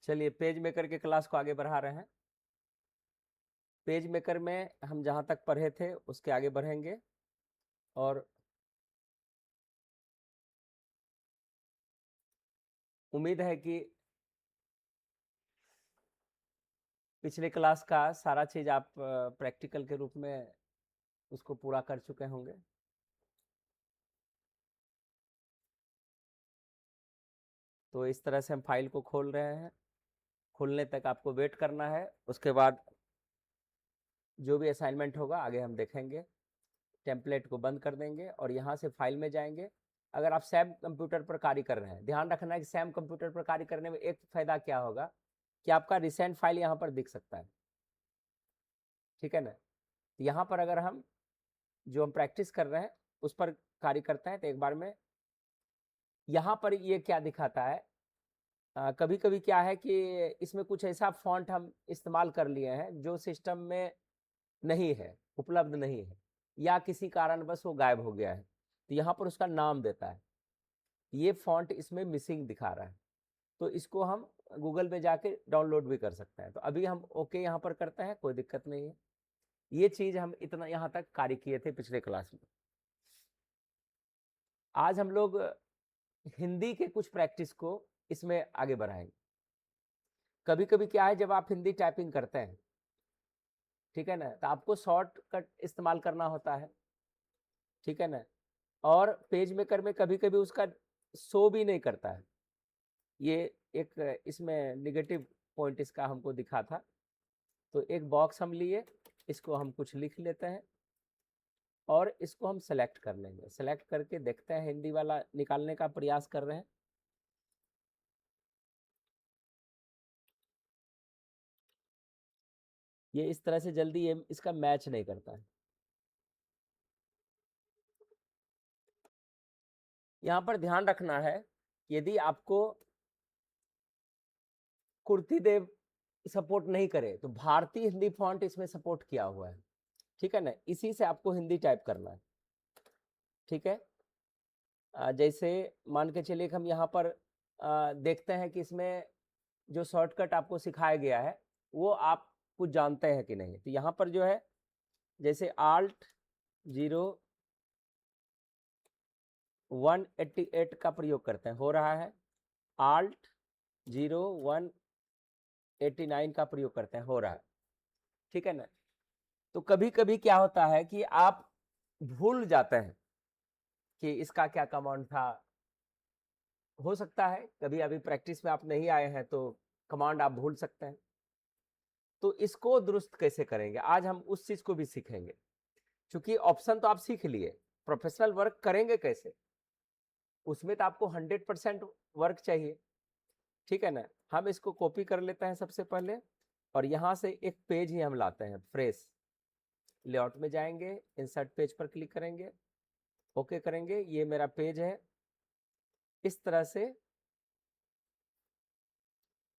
चलिए page maker के class को आगे बढ़ा रहे हैं। पेज मेकर में हम जहाँ तक पढ़े थे उसके आगे बढ़ेंगे और उम्मीद है कि पिछले क्लास का सारा चीज़ आप प्रैक्टिकल के रूप में उसको पूरा कर चुके होंगे। तो इस तरह से हम फाइल को खोल रहे हैं। खुलने तक आपको वेट करना है, उसके बाद जो भी असाइनमेंट होगा आगे हम देखेंगे। टेम्पलेट को बंद कर देंगे और यहाँ से फाइल में जाएंगे। अगर आप सैम कंप्यूटर पर कार्य कर रहे हैं, ध्यान रखना है कि सैम कंप्यूटर पर कार्य करने में एक फायदा क्या होगा कि आपका रिसेंट फाइल यहाँ पर दिख सकता है, ठीक है ना। यहाँ पर अगर हम जो हम प्रैक्टिस कर रहे हैं उस पर कार्य करते हैं तो एक बार में यहाँ पर ये क्या दिखाता है, कभी कभी क्या है कि इसमें कुछ ऐसा फॉन्ट हम इस्तेमाल कर लिए हैं जो सिस्टम में नहीं है, उपलब्ध नहीं है, या किसी कारणवश वो गायब हो गया है, तो यहाँ पर उसका नाम देता है। ये फॉन्ट इसमें मिसिंग दिखा रहा है, तो इसको हम गूगल पे जाके डाउनलोड भी कर सकते हैं। तो अभी हम ओके यहाँ पर करते हैं, कोई दिक्कत नहीं है। ये चीज हम इतना यहाँ तक कार्य किए थे पिछले क्लास में। आज हम लोग हिंदी के कुछ प्रैक्टिस को इसमें आगे बढ़ाएंगे। कभी कभी क्या है, जब आप हिंदी टाइपिंग करते हैं, ठीक है ना, तो आपको शॉर्टकट इस्तेमाल करना होता है, ठीक है ना। और पेज मेकर में कभी कभी उसका शो भी नहीं करता है। ये एक इसमें निगेटिव पॉइंट इसका हमको दिखा था। तो एक बॉक्स हम लिए, इसको हम कुछ लिख लेते हैं और इसको हम सेलेक्ट कर लेंगे। सेलेक्ट करके देखते हैं, हिंदी वाला निकालने का प्रयास कर रहे हैं। ये इस तरह से जल्दी ये इसका मैच नहीं करता है। यहाँ पर ध्यान रखना है, यदि आपको कुर्ती देव सपोर्ट नहीं करे तो भारतीय हिंदी फॉन्ट इसमें सपोर्ट किया हुआ है, ठीक है ना। इसी से आपको हिंदी टाइप करना है, ठीक है। जैसे मान के चलिए कि हम यहाँ पर देखते हैं कि इसमें जो शॉर्टकट आपको सिखाया गया है वो आप कुछ जानते हैं कि नहीं। तो यहाँ पर जो है, जैसे Alt 0188 का प्रयोग करते हैं, हो रहा है। Alt 0189 का प्रयोग करते हैं, हो रहा है, ठीक है ना। तो कभी कभी क्या होता है कि आप भूल जाते हैं कि इसका क्या कमांड था। हो सकता है कभी अभी प्रैक्टिस में आप नहीं आए हैं तो कमांड आप भूल सकते हैं। तो इसको दुरुस्त कैसे करेंगे, आज हम उस चीज को भी सीखेंगे। क्योंकि ऑप्शन तो आप सीख लिए, प्रोफेशनल वर्क करेंगे कैसे, उसमें तो आपको 100% वर्क चाहिए, ठीक है ना। हम इसको कॉपी कर लेते हैं सबसे पहले और यहाँ से एक पेज ही हम लाते हैं फ्रेश। लेआउट में जाएंगे, इंसर्ट पेज पर क्लिक करेंगे, ओके करेंगे। ये मेरा पेज है, इस तरह से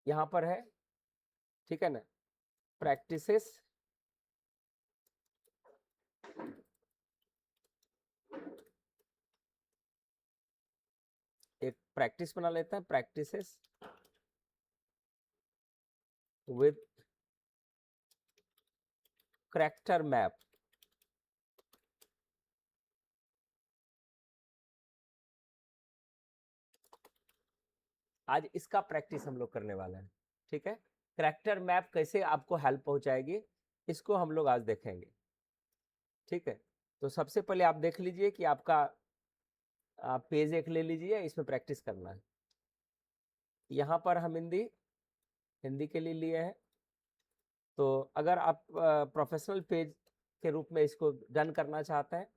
यहाँ पर है, ठीक है ना। प्रैक्टिसेस, एक प्रैक्टिस बना लेते हैं, प्रैक्टिसेस विद करैक्टर मैप। आज इसका प्रैक्टिस हम लोग करने वाले हैं, ठीक है। करैक्टर मैप कैसे आपको हेल्प पहुंचाएगी इसको हम लोग आज देखेंगे, ठीक है। तो सबसे पहले आप देख लीजिए कि आपका पेज एक ले लीजिए, इसमें प्रैक्टिस करना है। यहाँ पर हम हिंदी हिंदी के लिए लिए हैं। तो अगर आप प्रोफेशनल पेज के रूप में इसको डन करना चाहते हैं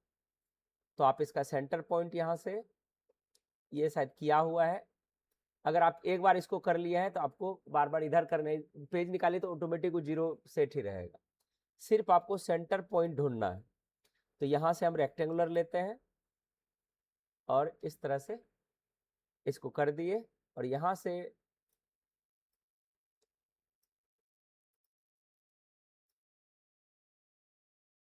तो आप इसका सेंटर पॉइंट यहाँ से, ये शायद किया हुआ है। अगर आप एक बार इसको कर लिया है तो आपको बार बार इधर करने, पेज निकालिए तो ऑटोमेटिक वो 0 सेट ही रहेगा। सिर्फ आपको सेंटर पॉइंट ढूंढना है। तो यहाँ से हम रेक्टेंगुलर लेते हैं और इस तरह से इसको कर दिए और यहाँ से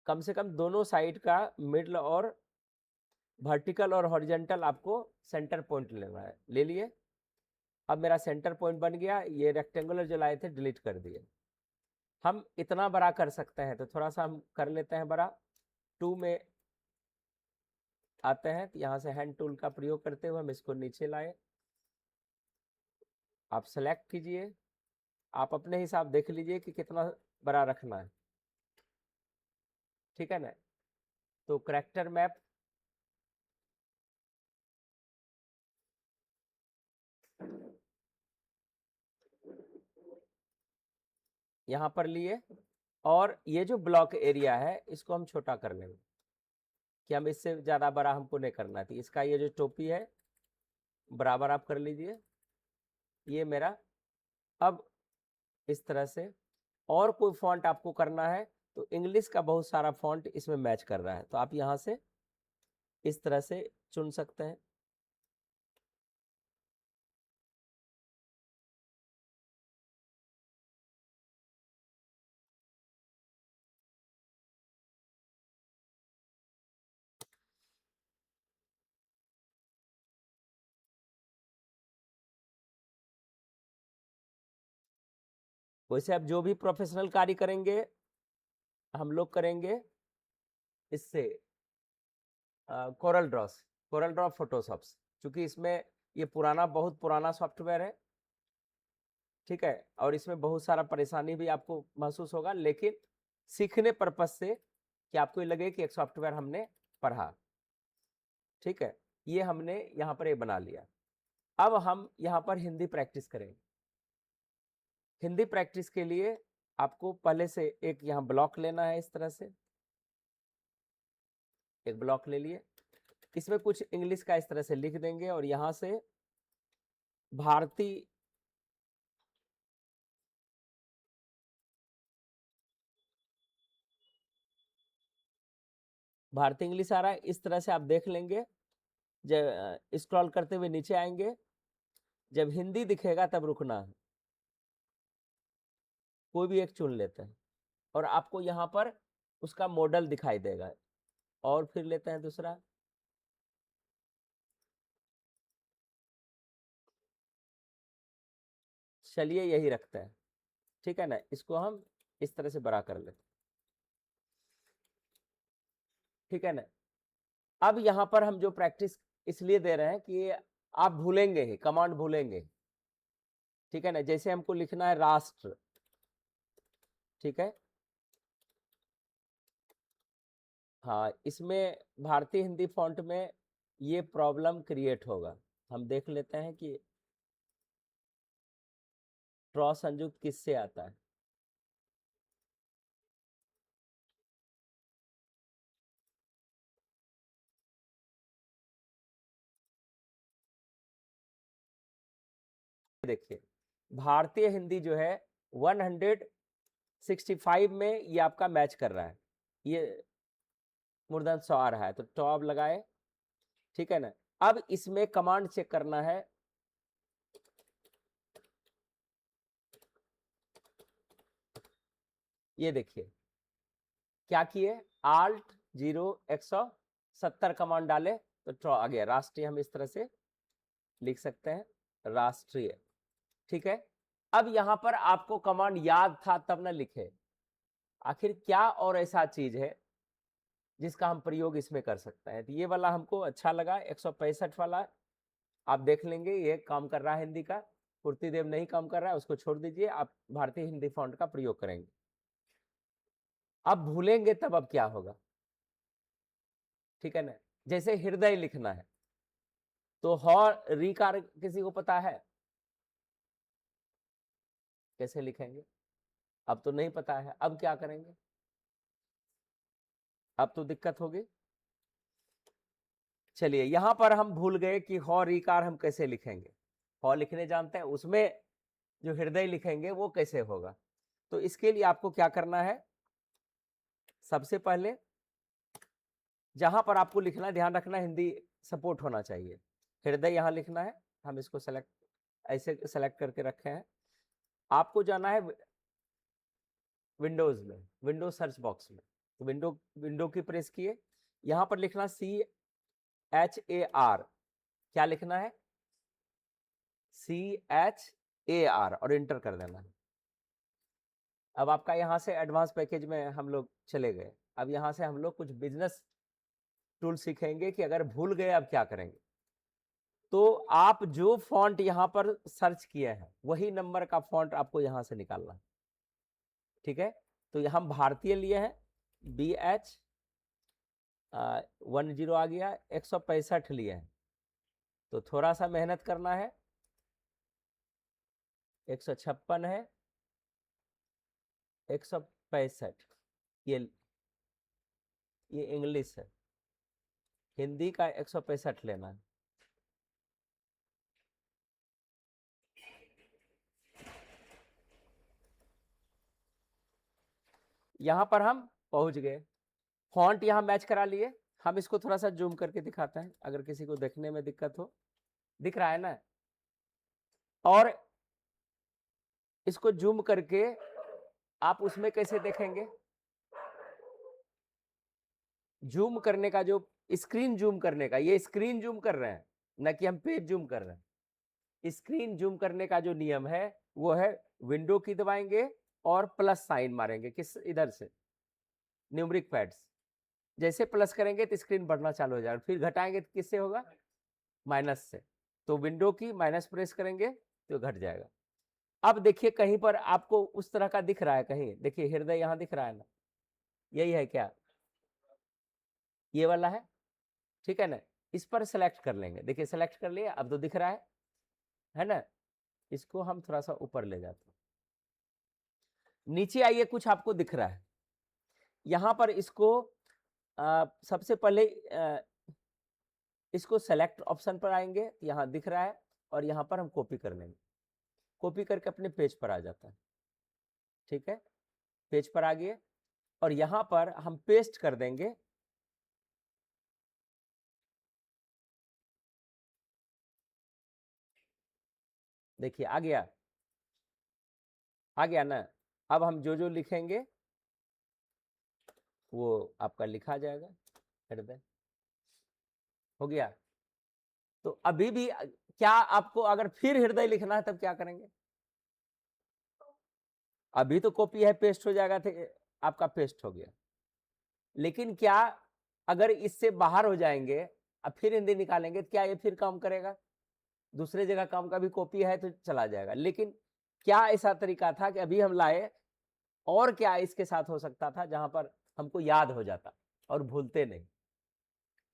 कम से कम दोनों साइड का मिडल और वर्टिकल और हॉरिजॉन्टल आपको सेंटर पॉइंट लेना है, ले लिए। अब मेरा सेंटर पॉइंट बन गया, ये रेक्टेंगुलर जो लाए थे डिलीट कर दिए। हम इतना बड़ा कर सकते हैं तो थोड़ा सा हम कर लेते हैं बड़ा। 2 में आते हैं, तो यहाँ से हैंड टूल का प्रयोग करते हुए हम इसको नीचे लाए। आप सेलेक्ट कीजिए, आप अपने हिसाब देख लीजिए कि कितना बड़ा रखना है, ठीक है ना। तो कैरेक्टर मैप यहाँ पर लिए, और ये जो ब्लॉक एरिया है इसको हम छोटा कर लेंगे कि हम इससे ज़्यादा बड़ा हमको नहीं करना थी। इसका ये जो टोपी है बराबर आप कर लीजिए, ये मेरा। अब इस तरह से और कोई फॉन्ट आपको करना है तो इंग्लिश का बहुत सारा फॉन्ट इसमें मैच कर रहा है, तो आप यहाँ से इस तरह से चुन सकते हैं। वैसे आप जो भी प्रोफेशनल कार्य करेंगे हम लोग करेंगे इससे कोरल ड्रॉ फोटोशॉप, क्योंकि इसमें ये पुराना, बहुत पुराना सॉफ्टवेयर है, ठीक है। और इसमें बहुत सारा परेशानी भी आपको महसूस होगा, लेकिन सीखने पर्पज से कि आपको ये लगे कि एक सॉफ्टवेयर हमने पढ़ा, ठीक है। ये हमने यहाँ पर ये बना लिया। अब हम यहाँ पर हिंदी प्रैक्टिस करेंगे। हिंदी प्रैक्टिस के लिए आपको पहले से एक यहाँ ब्लॉक लेना है, इस तरह से एक ब्लॉक ले लिए। इसमें कुछ इंग्लिश का इस तरह से लिख देंगे और यहाँ से भारतीय इंग्लिश आ रहा है, इस तरह से आप देख लेंगे। जब स्क्रॉल करते हुए नीचे आएंगे, जब हिंदी दिखेगा तब रुकना है, कोई भी एक चुन लेते हैं और आपको यहाँ पर उसका मॉडल दिखाई देगा। और फिर लेते हैं दूसरा, चलिए यही रखते हैं, ठीक है ना। इसको हम इस तरह से बड़ा कर लेते हैं, ठीक है ना। अब यहाँ पर हम जो प्रैक्टिस इसलिए दे रहे हैं कि आप भूलेंगे ही, कमांड भूलेंगे, ठीक है ना। जैसे हमको लिखना है राष्ट्र, ठीक है। हाँ, इसमें भारतीय हिंदी फॉन्ट में ये प्रॉब्लम क्रिएट होगा। हम देख लेते हैं कि ट्रॉ संयुक्त किससे आता है। देखिए, भारतीय हिंदी जो है 165 में ये आपका मैच कर रहा है, ये मूर्धन 100 आ रहा है, तो टॉप लगाए, ठीक है ना। अब इसमें कमांड चेक करना है, ये देखिए क्या किए, Alt 0 170 कमांड डाले तो ट्रॉ आ गया। राष्ट्रीय हम इस तरह से लिख सकते हैं, राष्ट्रीय, ठीक है। अब यहां पर आपको कमांड याद था तब ना लिखे, आखिर क्या और ऐसा चीज है जिसका हम प्रयोग इसमें कर सकते हैं। तो ये वाला हमको अच्छा लगा, 165 वाला आप देख लेंगे, ये काम कर रहा है हिंदी का। पूर्तिदेव नहीं काम कर रहा है, उसको छोड़ दीजिए, आप भारतीय हिंदी फॉन्ट का प्रयोग करेंगे। अब भूलेंगे तब अब क्या होगा, ठीक है ना। जैसे हृदय लिखना है तो रीकार किसी को पता है कैसे लिखेंगे? अब तो नहीं पता है, अब क्या करेंगे? अब तो दिक्कत होगी। चलिए, यहां पर हम भूल गए कि रीकार हम कैसे लिखेंगे। लिखने जानते हैं, उसमें जो हृदय लिखेंगे वो कैसे होगा। तो इसके लिए आपको क्या करना है, सबसे पहले जहां पर आपको लिखना है ध्यान रखना हिंदी सपोर्ट होना चाहिए। हृदय यहां लिखना है, हम इसको सेलेक्ट ऐसे सेलेक्ट करके रखे हैं। आपको जाना है विंडोज में, विंडोज सर्च बॉक्स में, तो विंडो की प्रेस किए, यहां पर लिखना CHAR, क्या लिखना है? CHAR और इंटर कर देना। अब आपका यहाँ से एडवांस पैकेज में हम लोग चले गए। अब यहाँ से हम लोग कुछ बिजनेस टूल सीखेंगे कि अगर भूल गए अब क्या करेंगे। तो आप जो फॉन्ट यहाँ पर सर्च किए हैं वही नंबर का फॉन्ट आपको यहाँ से निकालना है, ठीक है। तो हम भारतीय लिए हैं BH 10 आ गया, 165 लिए हैं, तो थोड़ा सा मेहनत करना है। 156 है, 165, ये इंग्लिश है, हिंदी का 165 लेना है। यहां पर हम पहुंच गए, फॉन्ट यहां मैच करा लिए। हम इसको थोड़ा सा जूम करके दिखाते हैं अगर किसी को देखने में दिक्कत हो। दिख रहा है ना? और इसको जूम करके आप उसमें कैसे देखेंगे? जूम करने का जो स्क्रीन जूम करने का, ये स्क्रीन जूम कर रहे हैं ना कि हम पेज जूम कर रहे हैं। स्क्रीन जूम करने का जो नियम है वो है विंडो की दबाएंगे और प्लस साइन मारेंगे, किस इधर से, न्यूमरिक पैड्स। जैसे प्लस करेंगे तो स्क्रीन बढ़ना चालू हो जाएगा, फिर घटाएंगे तो किससे होगा? माइनस से। तो विंडो की माइनस प्रेस करेंगे तो घट जाएगा। अब देखिए कहीं पर आपको उस तरह का दिख रहा है, कहीं देखिए हृदय यहाँ दिख रहा है ना, यही है क्या? ये वाला है, ठीक है ना। इस पर सेलेक्ट कर लेंगे, देखिए सेलेक्ट कर लिया, अब तो दिख रहा है ना। इसको हम थोड़ा सा ऊपर ले जाते हैं, नीचे आइए, कुछ आपको दिख रहा है यहां पर। इसको सबसे पहले इसको सेलेक्ट ऑप्शन पर आएंगे, यहां दिख रहा है, और यहां पर हम कॉपी कर लेंगे। कॉपी करके अपने पेज पर आ जाता है, ठीक है। पेज पर आ गए और यहां पर हम पेस्ट कर देंगे। देखिए आ गया ना। अब हम जो जो लिखेंगे वो आपका लिखा जाएगा। हृदय हो गया। तो अभी भी क्या आपको अगर फिर हृदय लिखना है तब क्या करेंगे? अभी तो कॉपी है, पेस्ट हो जाएगा, थे आपका पेस्ट हो गया। लेकिन क्या अगर इससे बाहर हो जाएंगे, अब फिर हिंदी निकालेंगे, क्या ये फिर काम करेगा? दूसरे जगह काम का भी कॉपी है तो चला जाएगा। लेकिन क्या ऐसा तरीका था कि अभी हम लाए, और क्या इसके साथ हो सकता था जहां पर हमको याद हो जाता और भूलते नहीं,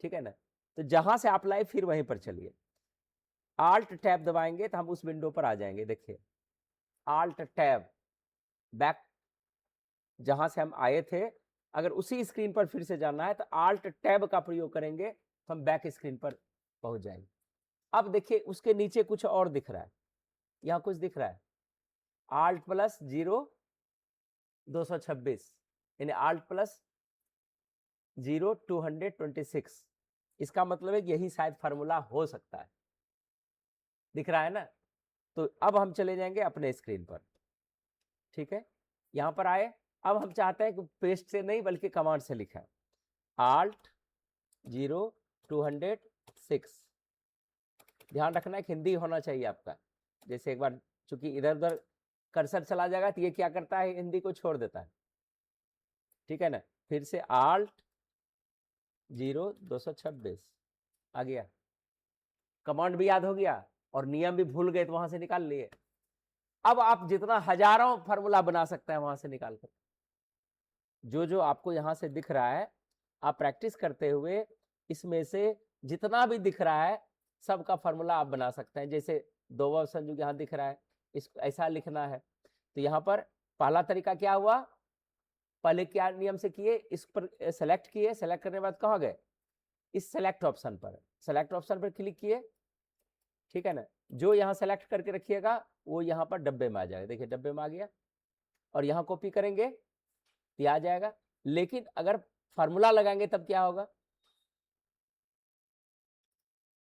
ठीक है ना। तो जहां से आप लाए फिर वहीं पर चलिए, आल्ट टैब दबाएंगे तो हम उस विंडो पर आ जाएंगे। देखिए आल्ट टैब, बैक जहां से हम आए थे, अगर उसी स्क्रीन पर फिर से जाना है तो आल्ट टैब का प्रयोग करेंगे तो हम बैक स्क्रीन पर पहुंच जाएंगे। अब देखिए उसके नीचे कुछ और दिख रहा है, यहां कुछ दिख रहा है, आल्ट प्लस 0 226, यानी आल्ट प्लस 0 226। इसका मतलब है कि यही शायद फार्मूला हो सकता है, दिख रहा है ना। तो अब हम चले जाएंगे अपने स्क्रीन पर, ठीक है। यहां पर आए, अब हम चाहते हैं कि पेस्ट से नहीं बल्कि कमांड से लिखा है, आल्ट 0 206। ध्यान रखना है हिंदी होना चाहिए आपका। जैसे एक बार चूंकि इधर उधर कर्सर चला जाएगा तो ये क्या करता है, हिंदी को छोड़ देता है, ठीक है ना। फिर से आल्ट 0 226 आ गया, कमांड भी याद हो गया और नियम भी भूल गए तो वहां से निकाल लिए। अब आप जितना हजारों फार्मूला बना सकते हैं वहां से निकाल कर, जो जो आपको यहां से दिख रहा है आप प्रैक्टिस करते हुए इसमें से जितना भी दिख रहा है सबका फार्मूला आप बना सकते हैं। जैसे दो ऑप्शन जो यहाँ दिख रहा है, इसको ऐसा लिखना है, तो यहाँ पर पहला तरीका क्या हुआ, पहले क्या नियम से किए, इस पर सेलेक्ट किए, सेलेक्ट करने के बाद कहाँ गए, इस सेलेक्ट ऑप्शन पर, सेलेक्ट ऑप्शन पर क्लिक किए, ठीक है ना। जो यहाँ सेलेक्ट करके रखिएगा वो यहाँ पर डब्बे में आ जाएगा, देखिए डब्बे में आ गया, और यहाँ कॉपी करेंगे ये आ जाएगा। लेकिन अगर फार्मूला लगाएंगे तब क्या होगा,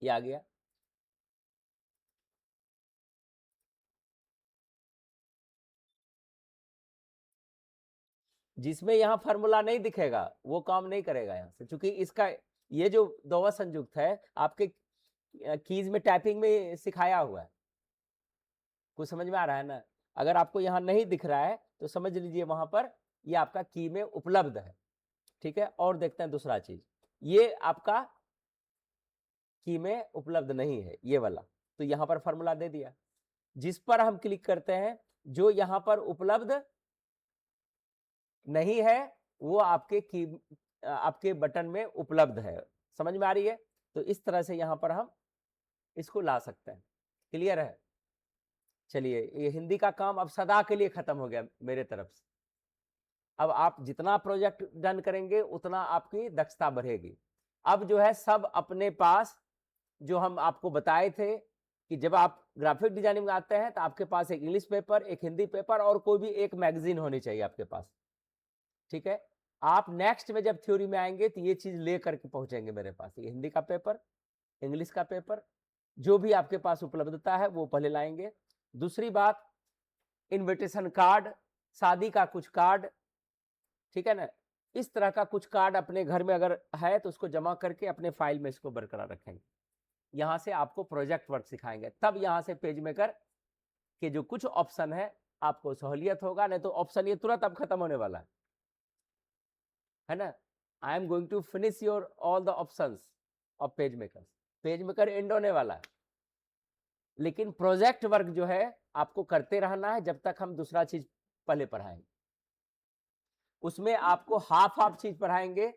ये आ गया। जिसमें यहाँ फार्मूला नहीं दिखेगा वो काम नहीं करेगा यहाँ से, क्योंकि इसका ये जो दोवा संयुक्त है आपके कीज में टाइपिंग में सिखाया हुआ है, कुछ समझ में आ रहा है ना? अगर आपको यहाँ नहीं दिख रहा है तो समझ लीजिए वहां पर ये आपका की में उपलब्ध है, ठीक है। और देखते हैं दूसरा चीज, ये आपका की में उपलब्ध नहीं है ये वाला, तो यहाँ पर फॉर्मूला दे दिया। जिस पर हम क्लिक करते हैं, जो यहाँ पर उपलब्ध नहीं है वो आपके बटन में उपलब्ध है। समझ में आ रही है? तो इस तरह से यहाँ पर हम इसको ला सकते हैं। क्लियर है? चलिए, ये हिंदी का काम अब सदा के लिए खत्म हो गया मेरे तरफ से। अब आप जितना प्रोजेक्ट डन करेंगे उतना आपकी दक्षता बढ़ेगी। अब जो है सब अपने पास, जो हम आपको बताए थे कि जब आप ग्राफिक डिजाइनिंग में आते हैं तो आपके पास एक इंग्लिश पेपर, एक हिंदी पेपर और कोई भी एक मैगजीन होनी चाहिए आपके पास, ठीक है। आप नेक्स्ट में जब थ्योरी में आएंगे तो ये चीज ले करके पहुंचेंगे मेरे पास, ये हिंदी का पेपर, इंग्लिश का पेपर, जो भी आपके पास उपलब्धता है वो पहले लाएंगे। दूसरी बात, इनविटेशन कार्ड, शादी का कुछ कार्ड, ठीक है ना, इस तरह का कुछ कार्ड अपने घर में अगर है तो उसको जमा करके अपने फाइल में इसको बरकरार रखेंगे। यहां से आपको प्रोजेक्ट वर्क सिखाएंगे, तब यहां से पेज मेकर के जो कुछ ऑप्शन है आपको सहूलियत होगा, नहीं तो ऑप्शन ये तुरंत अब खत्म होने वाला है ना। I am going to finish your all the options of PageMaker. PageMaker end होने वाला है, लेकिन प्रोजेक्ट वर्क जो है आपको करते रहना है जब तक हम दूसरा चीज पहले पढ़ाएंगे। उसमें आपको हाफ हाफ चीज पढ़ाएंगे,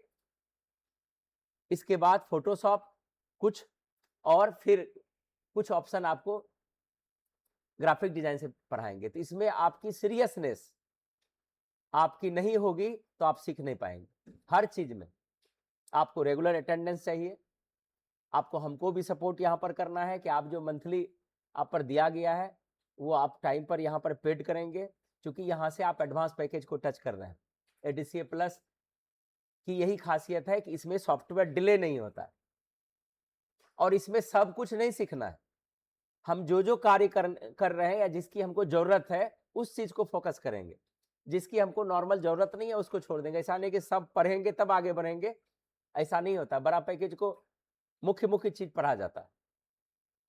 इसके बाद फोटोशॉप कुछ, और फिर कुछ ऑप्शन आपको ग्राफिक डिजाइन से पढ़ाएंगे। तो इसमें आपकी सीरियसनेस आपकी नहीं होगी तो आप सीख नहीं पाएंगे। हर चीज में आपको रेगुलर अटेंडेंस चाहिए, आपको हमको भी सपोर्ट यहाँ पर करना है कि आप जो मंथली आप पर दिया गया है वो आप टाइम पर यहाँ पर पेड करेंगे, क्योंकि यहाँ से आप एडवांस पैकेज को टच कर रहे हैं। एडीसीए प्लस की यही खासियत है कि इसमें सॉफ्टवेयर डिले नहीं होता है और इसमें सब कुछ नहीं सीखना है। हम जो कार्य कर रहे हैं या जिसकी हमको जरूरत है उस चीज को फोकस करेंगे, जिसकी हमको नॉर्मल जरूरत नहीं है उसको छोड़ देंगे। ऐसा नहीं कि सब पढ़ेंगे तब आगे बढ़ेंगे, ऐसा नहीं होता। बड़ा पैकेज को मुख्य मुख्य चीज पढ़ा जाता है,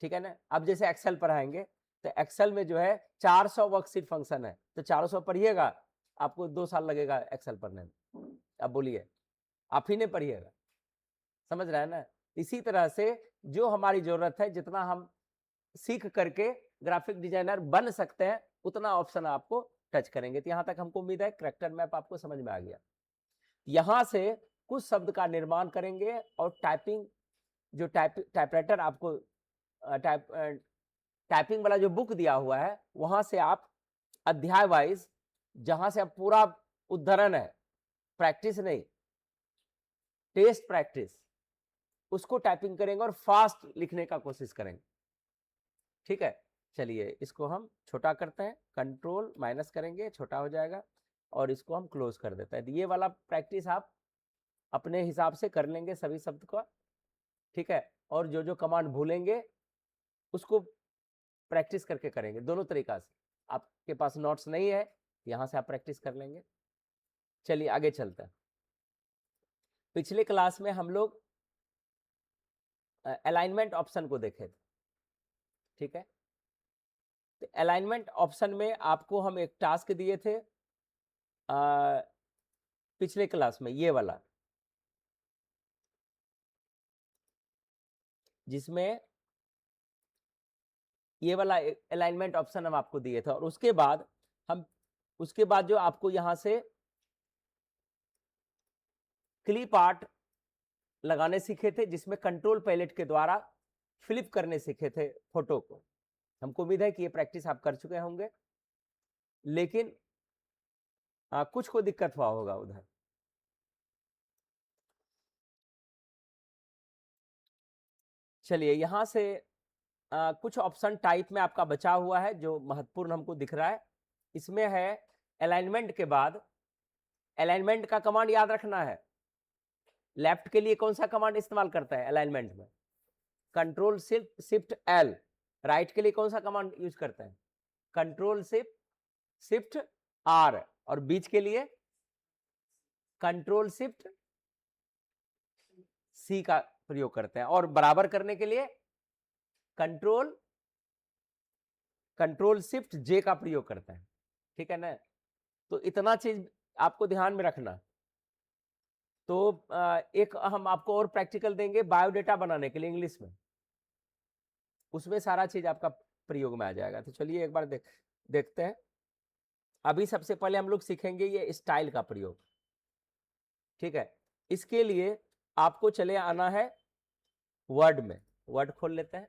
ठीक है ना। अब जैसे एक्सेल पढ़ाएंगे तो एक्सेल में जो है 400 वर्कशीट फंक्शन है, तो 400 पढ़िएगा, आपको 2 साल लगेगा एक्सेल पढ़ने में। अब बोलिए, आप ही नहीं पढ़िएगा, समझ रहे हैं ना। इसी तरह से जो हमारी जरूरत है, जितना हम सीख करके ग्राफिक डिजाइनर बन सकते हैं उतना ऑप्शन आपको टच करेंगे। तो यहां तक हमको उम्मीद है कैरेक्टर मैप आपको समझ में आ गया। यहां से कुछ शब्द का निर्माण करेंगे और टाइपिंग, जो टाइपराइटर आपको टाइपिंग वाला जो बुक दिया हुआ है वहां से आप अध्याय वाइज, जहां से आप पूरा उद्धरण है, प्रैक्टिस नहीं, टेस्ट प्रैक्टिस, उसको टाइपिंग करेंगे और फास्ट लिखने का कोशिश करेंगे, ठीक है। चलिए इसको हम छोटा करते हैं, कंट्रोल माइनस करेंगे, छोटा हो जाएगा, और इसको हम क्लोज कर देते हैं। ये वाला प्रैक्टिस आप अपने हिसाब से कर लेंगे सभी शब्द का, ठीक है। और जो कमांड भूलेंगे उसको प्रैक्टिस करके करेंगे, दोनों तरीका से। आपके पास नोट्स नहीं है, यहां से आप प्रैक्टिस कर लेंगे। चलिए आगे चलते हैं। पिछले क्लास में हम लोग अलाइनमेंट ऑप्शन को देखे थे, ठीक है। तो अलाइनमेंट ऑप्शन में आपको हम एक टास्क दिए थे पिछले क्लास में, ये वाला, जिसमें ये वाला अलाइनमेंट ऑप्शन हम आपको दिए थे। और उसके बाद जो आपको यहां से क्लिप आर्ट लगाने सीखे थे, जिसमें कंट्रोल पैलेट के द्वारा फ्लिप करने सीखे थे फोटो को। हमको उम्मीद है कि ये प्रैक्टिस आप कर चुके होंगे, लेकिन कुछ को दिक्कत हुआ होगा उधर। चलिए यहां से कुछ ऑप्शन टाइप में आपका बचा हुआ है जो महत्वपूर्ण हमको दिख रहा है। इसमें है अलाइनमेंट के बाद, अलाइनमेंट का कमांड याद रखना है। लेफ्ट के लिए कौन सा कमांड इस्तेमाल करता है अलाइनमेंट में? Control shift L. राइट के लिए कौन सा कमांड यूज करता है? Control shift R. और बीच के लिए कंट्रोल शिफ्ट सी का प्रयोग करते हैं। और बराबर करने के लिए कंट्रोल शिफ्ट जे का प्रयोग करता है, ठीक है ना। तो इतना चीज आपको ध्यान में रखना। तो एक हम आपको और प्रैक्टिकल देंगे बायोडेटा बनाने के लिए इंग्लिश में, उसमें सारा चीज आपका प्रयोग में आ जाएगा। तो चलिए एक बार देखते हैं। अभी सबसे पहले हम लोग सीखेंगे ये स्टाइल का प्रयोग, ठीक है। इसके लिए आपको चले आना है वर्ड में, वर्ड खोल लेते हैं।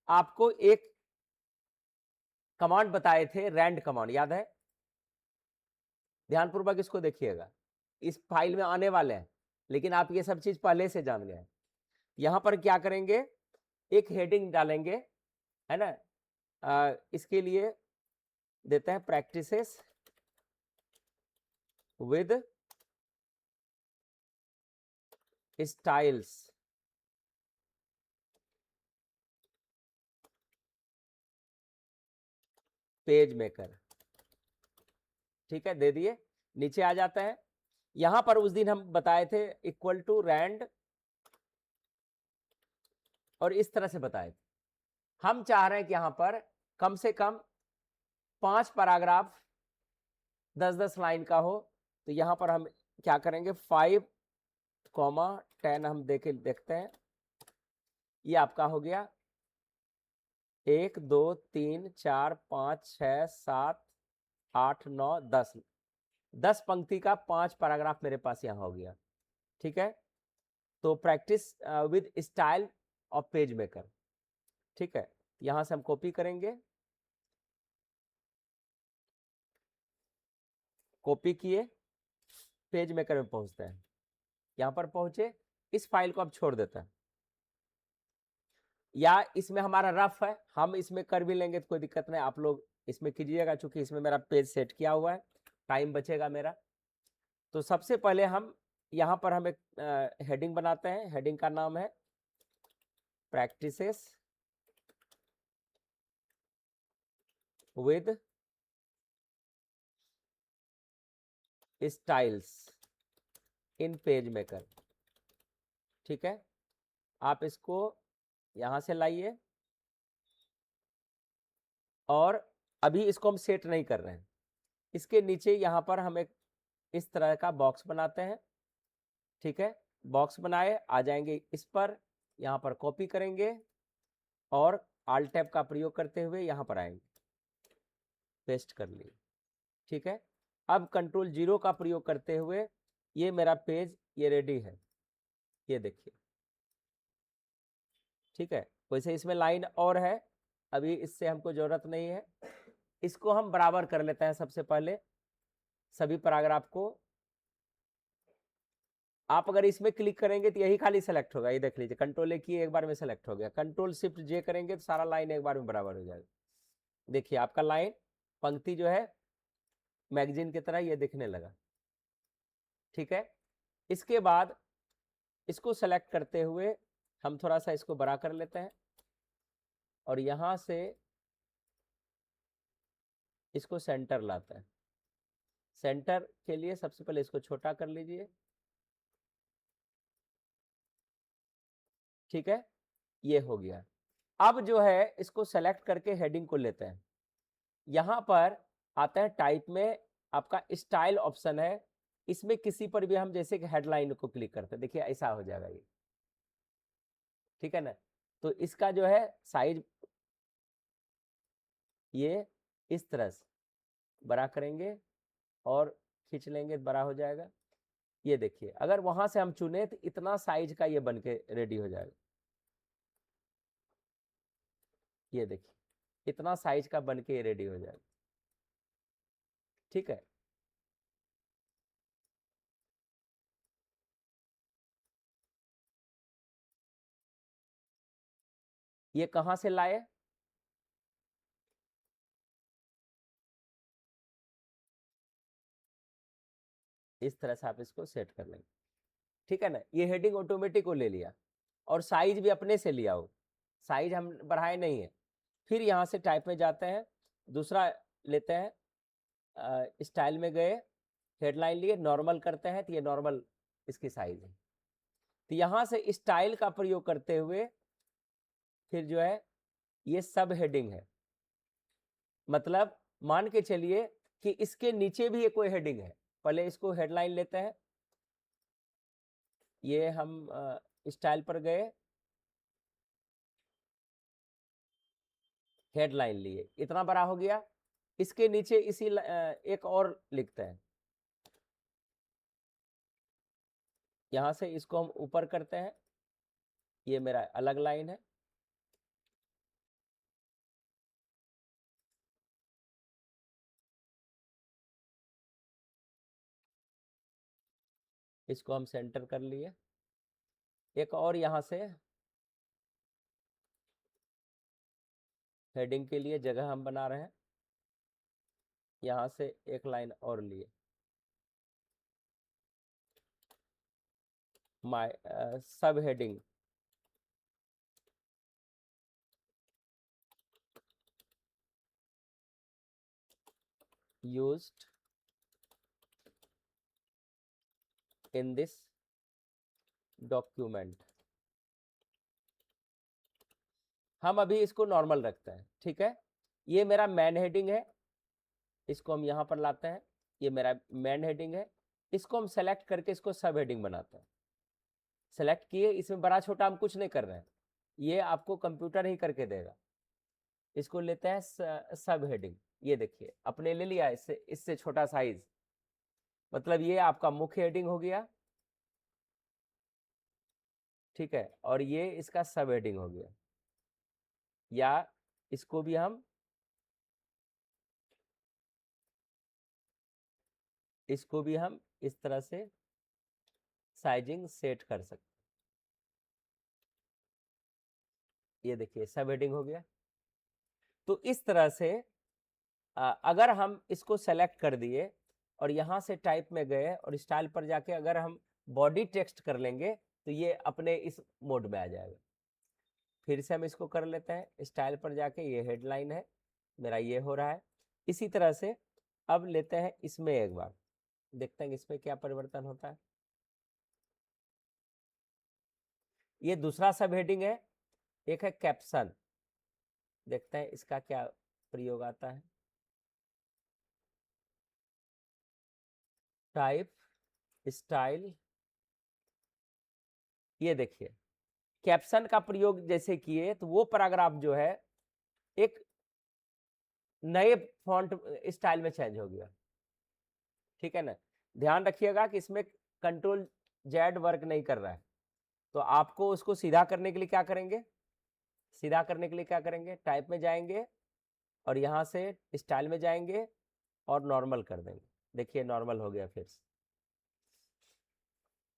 आपको एक कमांड बताए थे, रैंड कमांड, याद है? ध्यानपूर्वक इसको देखिएगा, इस फाइल में आने वाले हैं, लेकिन आप ये सब चीज पहले से जान गए। यहां पर क्या करेंगे, एक हेडिंग डालेंगे, है ना। इसके लिए देते हैं practices with styles, page maker, ठीक है, दे दिए। नीचे आ जाता है, यहां पर उस दिन हम बताए थे इक्वल टू रैंड, और इस तरह से बताए थे। हम चाह रहे हैं कि यहां पर कम से कम 5 पैराग्राफ 10-10 लाइन का हो। तो यहां पर हम क्या करेंगे, 5,10 हम देखते हैं। ये आपका हो गया 1 2 3 4 5 6 7 8 9 10, 10 पंक्ति का 5 पैराग्राफ मेरे पास यहां हो गया, ठीक है। तो practice with style of page maker, ठीक है। यहां से हम कॉपी करेंगे, कॉपी किए, पेज मेकर में पहुंचते हैं। यहां पर पहुंचे, इस फाइल को अब छोड़ देते हैं, या इसमें हमारा रफ है, हम इसमें कर भी लेंगे तो कोई दिक्कत नहीं, आप लोग इसमें कीजिएगा, चूंकि इसमें मेरा पेज सेट किया हुआ है, टाइम बचेगा मेरा। तो सबसे पहले हम यहां पर हम एक हेडिंग बनाते हैं। हेडिंग का नाम है practices with styles in page maker, ठीक है। आप इसको यहां से लाइए, और अभी इसको हम सेट नहीं कर रहे हैं। इसके नीचे यहां पर हम एक इस तरह का बॉक्स बनाते हैं, ठीक है। बॉक्स बनाए, आ जाएंगे इस पर, यहां पर कॉपी करेंगे, और आल्ट टैब का प्रयोग करते हुए यहां पर आएंगे, पेस्ट कर लिए, ठीक है। अब कंट्रोल 0 का प्रयोग करते हुए ये मेरा पेज ये रेडी है, ये देखिए, ठीक है। वैसे इसमें लाइन और है, अभी इससे हमको जरूरत नहीं है। इसको हम बराबर कर लेते हैं सबसे पहले, सभी पैराग्राफ को। आप अगर इसमें क्लिक करेंगे तो यही खाली सेलेक्ट होगा, ये देख लीजिए, कंट्रोल ए किए एक बार में सेलेक्ट हो गया। कंट्रोल शिफ्ट जे करेंगे तो सारा लाइन एक बार में बराबर हो जाएगा। देखिए आपका लाइन पंक्ति जो है मैगजीन की तरह ये दिखने लगा, ठीक है। इसके बाद इसको सेलेक्ट करते हुए हम थोड़ा सा इसको बड़ा कर लेते हैं, और यहां से इसको सेंटर लाते हैं। सेंटर के लिए सबसे पहले इसको छोटा कर लीजिए, ठीक है, ये हो गया। अब जो है इसको सेलेक्ट करके हेडिंग को लेते हैं, यहां पर आता है टाइप में आपका स्टाइल ऑप्शन है, इसमें किसी पर भी हम जैसे कि हेडलाइन को क्लिक करते हैं, देखिए ऐसा हो जाएगा ये, ठीक है ना। तो इसका जो है साइज ये इस तरह से बड़ा करेंगे और खींच लेंगे, बड़ा हो जाएगा। ये देखिए, अगर वहां से हम चुने तो इतना साइज का ये बन के रेडी हो जाएगा, ये देखिए इतना साइज का बन के रेडी हो जाएगा, ठीक है। ये कहां से लाए, इस तरह से आप इसको सेट कर लेंगे, ठीक है ना। ये हेडिंग ऑटोमेटिक को ले लिया, और साइज भी अपने से लिया हो, साइज हम बढ़ाए नहीं है। फिर यहाँ से टाइप में जाते हैं, दूसरा लेते हैं, स्टाइल में गए, हेडलाइन लिए, नॉर्मल करते हैं, तो ये नॉर्मल इसकी साइज है। तो यहाँ से स्टाइल का प्रयोग करते हुए फिर जो है ये सब हेडिंग है, मतलब मान के चलिए कि इसके नीचे भी एक कोई हेडिंग है, पहले इसको हेडलाइन लेते हैं। ये हम स्टाइल पर गए, हेडलाइन लिए, इतना बड़ा हो गया। इसके नीचे इसी एक और लिखते हैं, यहां से इसको हम ऊपर करते हैं, ये मेरा अलग लाइन है। इसको हम सेंटर कर लिए। एक और यहां से हेडिंग के लिए जगह हम बना रहे हैं, यहां से एक लाइन और लिए, माय सब heading used in this document। हम अभी इसको नॉर्मल रखते हैं, ठीक है। ये मेरा मैन हेडिंग है, इसको हम यहां पर लाते हैं, ये मेरा मैन हेडिंग है। इसको हम सेलेक्ट करके इसको सब हेडिंग बनाते हैं। सेलेक्ट किए, इसमें बड़ा छोटा हम कुछ नहीं कर रहे हैं, ये आपको कंप्यूटर ही करके देगा। इसको लेते हैं सब हेडिंग, ये देखिए अपने ले लिया, इससे छोटा साइज, मतलब ये आपका मुख्य हेडिंग हो गया, ठीक है। और ये इसका सब हेडिंग हो गया, या इसको भी हम इस तरह से साइजिंग सेट कर सकते। ये देखिए सब हेडिंग हो गया। तो इस तरह से अगर हम इसको सेलेक्ट कर दिए और यहां से टाइप में गए और स्टाइल पर जाके अगर हम बॉडी टेक्स्ट कर लेंगे तो ये अपने इस मोड में आ जाएगा। फिर से हम इसको कर लेते हैं, स्टाइल पर जाके ये हेडलाइन है मेरा, ये हो रहा है। इसी तरह से अब लेते हैं इसमें एक बार, देखते हैं इसमें क्या परिवर्तन होता है। ये दूसरा सब हेडिंग है, एक है कैप्शन, देखते हैं इसका क्या प्रयोग आता है। टाइप, स्टाइल, ये देखिए कैप्शन का प्रयोग जैसे किए तो वो पैराग्राफ जो है एक नए फॉन्ट स्टाइल में चेंज हो गया, ठीक है ना। ध्यान रखिएगा कि इसमें कंट्रोल जेड वर्क नहीं कर रहा है, तो आपको उसको सीधा करने के लिए क्या करेंगे, सीधा करने के लिए क्या करेंगे, टाइप में जाएंगे और यहां से स्टाइल में जाएंगे और नॉर्मल कर देंगे। देखिए नॉर्मल हो गया। फिर से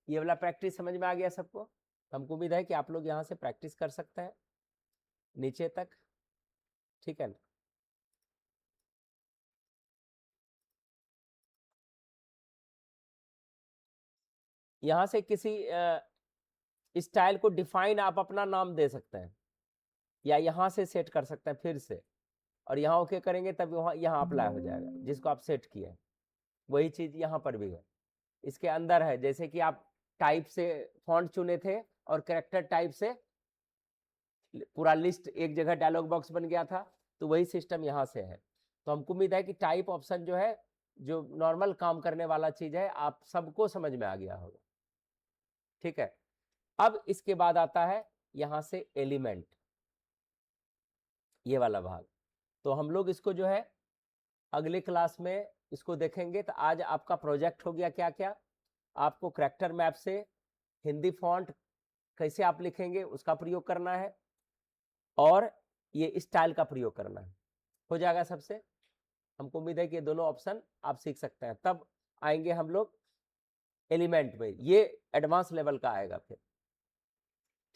ये वाला प्रैक्टिस समझ में आ गया सबको। हमको उम्मीद है कि आप लोग यहाँ से प्रैक्टिस कर सकते हैं नीचे तक, ठीक है ना। यहाँ से किसी स्टाइल को डिफाइन आप अपना नाम दे सकते हैं, या यहाँ से सेट कर सकते हैं फिर से, और यहाँ ओके करेंगे तब वहाँ यहाँ अप्लाई हो जाएगा जिसको आप सेट किए हैं। वही चीज यहाँ पर भी है, इसके अंदर है। जैसे कि आप टाइप से फॉन्ट चुने थे और कैरेक्टर टाइप से पूरा लिस्ट एक जगह डायलॉग बॉक्स बन गया था, तो वही सिस्टम यहाँ से है। तो हमको उम्मीद है कि टाइप ऑप्शन जो है, जो नॉर्मल काम करने वाला चीज है, आप सबको समझ में आ गया होगा, ठीक है। अब इसके बाद आता है यहाँ से एलिमेंट, ये वाला भाग। तो हम लोग इसको जो है अगले क्लास में इसको देखेंगे। तो आज आपका प्रोजेक्ट हो गया क्या क्या, आपको कैरेक्टर मैप से हिंदी फॉन्ट कैसे आप लिखेंगे उसका प्रयोग करना है, और ये स्टाइल का प्रयोग करना है। हो जाएगा सबसे। हमको उम्मीद है कि ये दोनों ऑप्शन आप सीख सकते हैं। तब आएंगे हम लोग एलिमेंट में, ये एडवांस लेवल का आएगा फिर,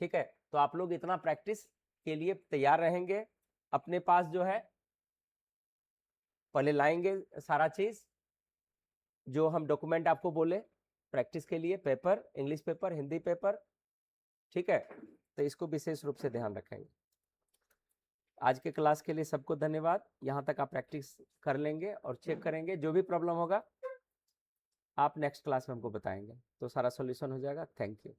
ठीक है। तो आप लोग इतना प्रैक्टिस के लिए तैयार रहेंगे। अपने पास जो है पहले लाएंगे सारा चीज जो हम डॉक्यूमेंट आपको बोले प्रैक्टिस के लिए, paper, English paper, Hindi paper, ठीक है। तो इसको विशेष रूप से ध्यान रखेंगे। आज के क्लास के लिए सबको धन्यवाद। यहाँ तक आप प्रैक्टिस कर लेंगे और चेक करेंगे, जो भी प्रॉब्लम होगा आप नेक्स्ट क्लास में हमको बताएंगे, तो सारा सॉल्यूशन हो जाएगा। Thank you.